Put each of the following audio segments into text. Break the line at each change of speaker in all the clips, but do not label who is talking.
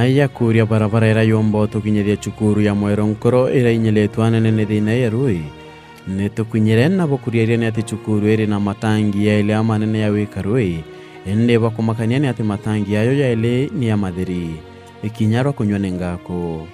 ya kuria barabara ira yombo tukinyithia cukuru ya Mweronkoro ira inyeletwa nene thina ya rui nitukinyire na bukuriaria ni ati cukuru iri na matangi ya ile manene ya wika rui ende bakumakania ni ati matangi yayo ya ile ni ya mathiri ikinyarwa kunywa nengako.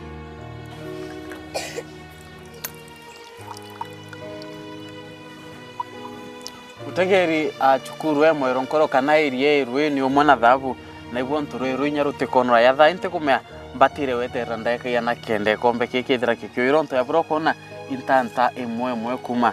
Utegeri cukuru ya Mweronkoro kana irie rui ni umwana thabu na ibuo nturu rui nyarute konora ya thainte kumea mbatire weterera ndeka ya na kende kombe kikithira kikyo nto ya brokona intanta emwe kuma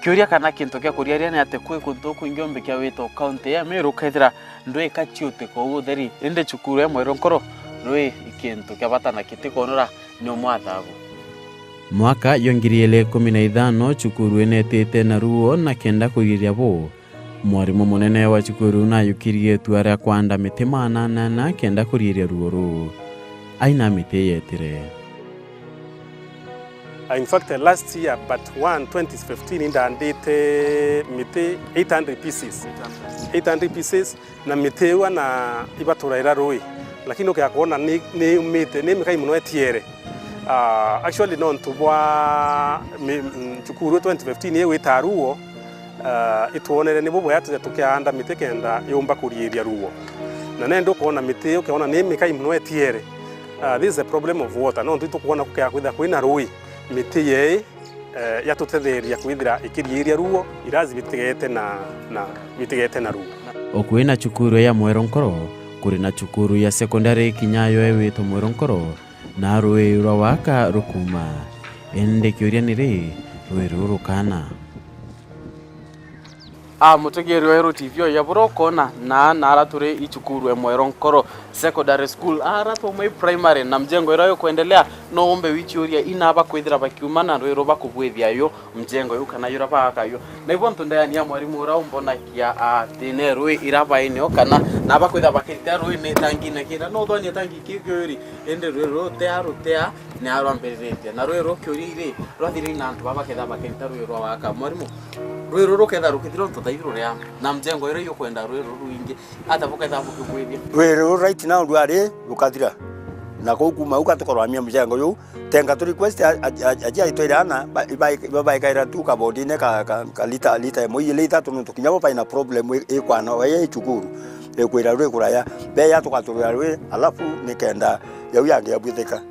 kyuria kana kinto kya kuriaria ni ate kwe kunto kwingombe kya wito county ya Meru kethira ndwe kachiute ko utheri ende cukuru ya Mweronkoro rui ikinto kya batana kitikonora ni umwathabu.
Mwaka yongiriele 15 cukuru enetete na ruo na kenda kugiria bo mwarimu munene wa cukuru na yukirie tuara kwanda miti manana na kenda kuriria ruo ru aina miti yetire.
In fact, last year, but 2015, in the miti 800 pieces. 800 pieces na miti wana ibaturaira rui. Lakini ukiakuona ni miti ni mikai muno etiere. Actually non tubwa cukuru 2015 yewe taruo ituonere ni bobo yatu tukianda miti kenda yomba kuriria ruo. Na nendo kuona miti ukiona ni mikai muno etiere. This is a problem of water. No ndu kuona kukia kwina rui. Miti ye yatutetheria kwithira ikiriria ruo irazi bitigete na ruo.
Okwina cukuru ya Mweronkoro kuri na cukuru ya sekondari kinyayo ewito Mweronkoro na rui rwaka rukuma ende kyuria niri rui rurukana.
Mutegeri wa Hero TV ya burokona na araturi ichukuru ya Mweronkoro Secondary School arato mai primary na mjengo irayo kuendelea no ombe wichiuria inaba kwithira bakiumana rwero bakubwithia yo mjengo yo kana yura bakayo na ibo ntundaya ya mwarimu ura umbona kia tene rwe iraba ine kana na bakwitha bakita rwe ne tangi na kira no thoni tangi kigori ende rwero tea ne arwambirite na rwero kyurire rwathiri na antu babaketha bakita rwero waka mwarimu rwero roketha rukithiro ntothaithiro ria na mjengo ira yo kwenda rwero ruingi ata buketha bukubwithia
rwero right now ndwari rukathira na kuma ukatokorwamia mjengo yu tenga tu request aja itoirana baba kaira tu ka bodine ka lita moyi lita tu tukinyabo pa ina problem ekwana waye chukuru ekwira rwe kuraya be ya tukaturwa rwe alafu nikenda yau yange yabwithika.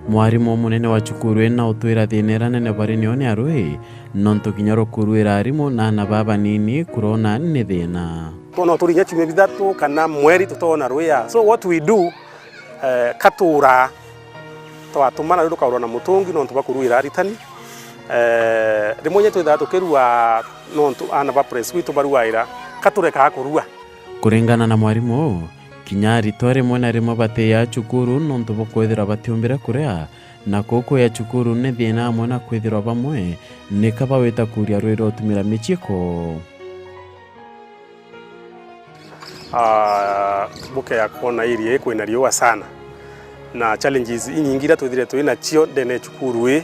Mwarimu munene wa cukuru ena utwira thinera nene bari nione arwe nonto kinyaro kuruira arimu na baba nini kurona ni thina
tono turinya chime bidatu kana mweri tutona rwe. So what we do katura twatumana rero kaurona mutungi no ntubakuruira aritani rimwe twithatu kerua no ntu ana ba press witu baruaira katureka akurua
kuringana na mwarimu kinyari tore mwana rimo bate ya cukuru no ntubo kwethira batiombera kurea na koko ya cukuru ne thina mwana kwethira bamwe ne kaba weta kuria rwero tumira michiko.
Buke ya kona irie kwina riwa sana na challenges inyingira twithire twina cio ndene cukuru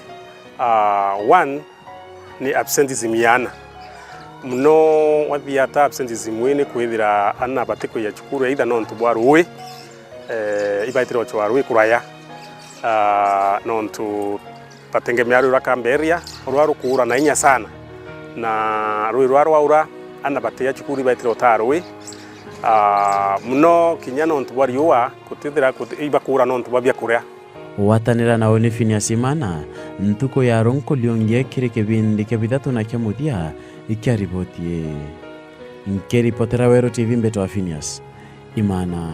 one ni absenteeism yana muno wathiata absenteeism ni kwithira ana batiko ya cukuru either no ntubwa rui ibaitiro chwa rui kuraya no ntu patengemea rura kamberia rwaru kura na inya sana na rui rwaru aura ana batia cukuru ibaitiro ta rui muno kinyano ntubwa riwa kutithira ibakura no ntubwa bya kurea
watanira na one Phineas Imana ntuko ya ronko liongie kireke bindi kebithatu na kemuthia ikiaribotie nkeri potera Hero TV mbeto wa Phineas Imana.